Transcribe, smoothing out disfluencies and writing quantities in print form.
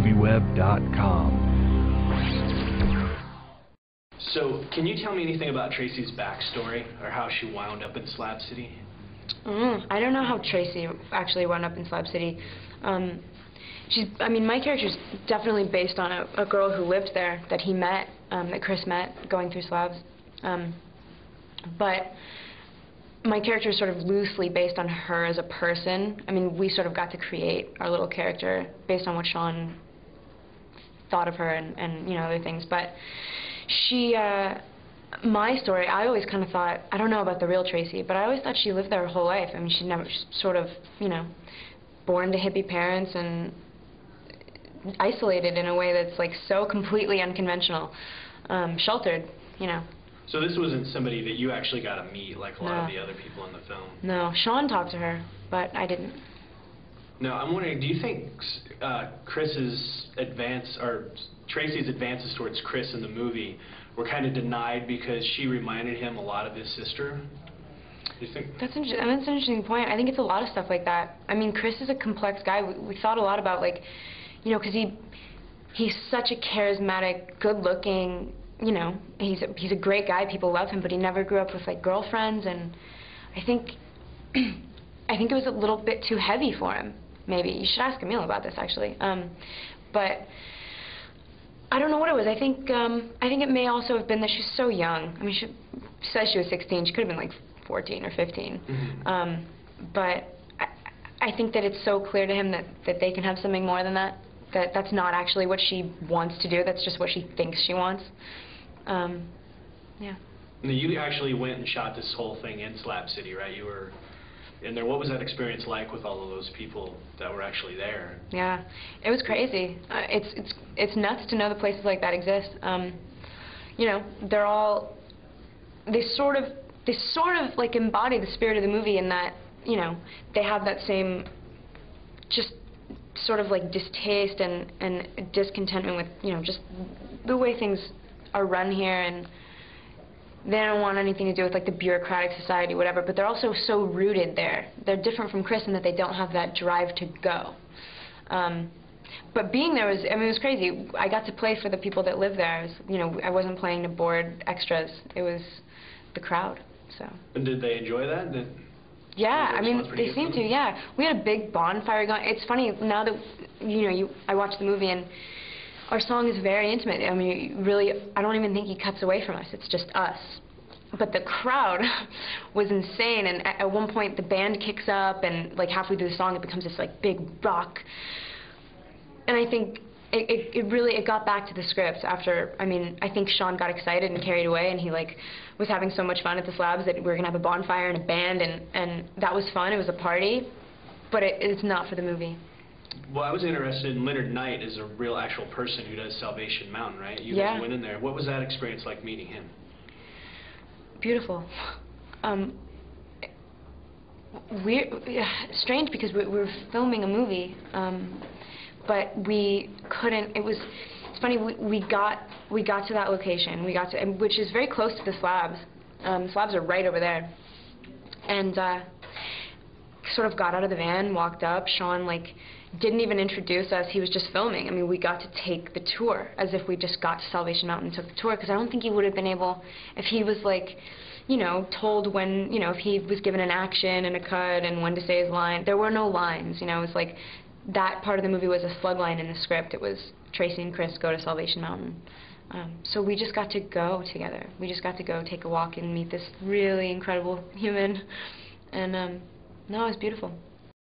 MovieWeb.com. So, can you tell me anything about Tracy's backstory, or how she wound up in Slab City? I don't know how Tracy actually wound up in Slab City. I mean, my character's definitely based on a girl who lived there, that he met, that Chris met going through Slabs. But my character is sort of loosely based on her as a person. I mean, we sort of got to create our little character based on what Sean thought of her and you know, other things. But she, my story, I always kind of thought, I don't know about the real Tracy, but I always thought she lived there her whole life. I mean, she's sort of, you know, born to hippie parents and isolated in a way that's like so completely unconventional, sheltered, you know. So this wasn't somebody that you actually got to meet like a lot of the other people in the film? No, Sean talked to her, but I didn't. Now, I'm wondering, do you think Chris's advance, or Tracy's advances towards Chris in the movie were kind of denied because she reminded him a lot of his sister? Do you think? That's an interesting point. I think it's a lot of stuff like that. I mean, Chris is a complex guy. We thought a lot about, like, you know, because he's such a charismatic, good-looking, you know, he's a great guy. People love him, but he never grew up with like girlfriends, and I think it was a little bit too heavy for him. Maybe you should ask Emil about this, actually. But I don't know what it was. I think it may also have been that she's so young. I mean, she says she was 16. She could have been like 14 or 15. Mm-hmm. But I think that it's so clear to him that they can have something more than that. That's not actually what she wants to do. That's just what she thinks she wants. Yeah. You actually went and shot this whole thing in Slab City, right? You were in there. What was that experience like with all of those people that were actually there? Yeah, it was crazy. It's nuts to know that places like that exist. You know, they sort of like embody the spirit of the movie in that, you know, they have that same just sort of like distaste and discontentment with, you know, just the way things are run here, and they don't want anything to do with like the bureaucratic society, whatever, but they're also so rooted there. They're different from Chris in that they don't have that drive to go. But being there was, I mean, it was crazy. I got to play for the people that live there. It was, you know, I wasn't playing to bored extras. It was the crowd, so. And did they enjoy that? Yeah, I mean, they seem to, yeah. We had a big bonfire going. It's funny, now that, you know, I watched the movie, and our song is very intimate. I mean, really, I don't even think he cuts away from us. It's just us. But the crowd was insane, and at one point the band kicks up, and like halfway through the song it becomes this like big rock. And I think it got back to the script after, I mean, I think Sean got excited and carried away, and he like was having so much fun at the Slabs that we were gonna have a bonfire and a band, and that was fun. It was a party, but it's not for the movie. Well, I was interested in Leonard Knight as a real actual person who does Salvation Mountain, right? You guys went in there. What was that experience like meeting him? Beautiful. Strange because we were filming a movie, but we couldn't. It's funny. We got to that location. Which is very close to the Slabs. Slabs are right over there, and sort of got out of the van, walked up. Sean like didn't even introduce us. He was just filming. I mean, we got to take the tour as if we just got to Salvation Mountain and took the tour, because I don't think he would have been able, if he was like, you know, told when, you know, if he was given an action and a cut and when to say his line. There were no lines, you know. It was like that part of the movie was a slug line in the script. It was Tracy and Chris go to Salvation Mountain. So we just got to go together. We just got to go take a walk and meet this really incredible human. And no, it was beautiful.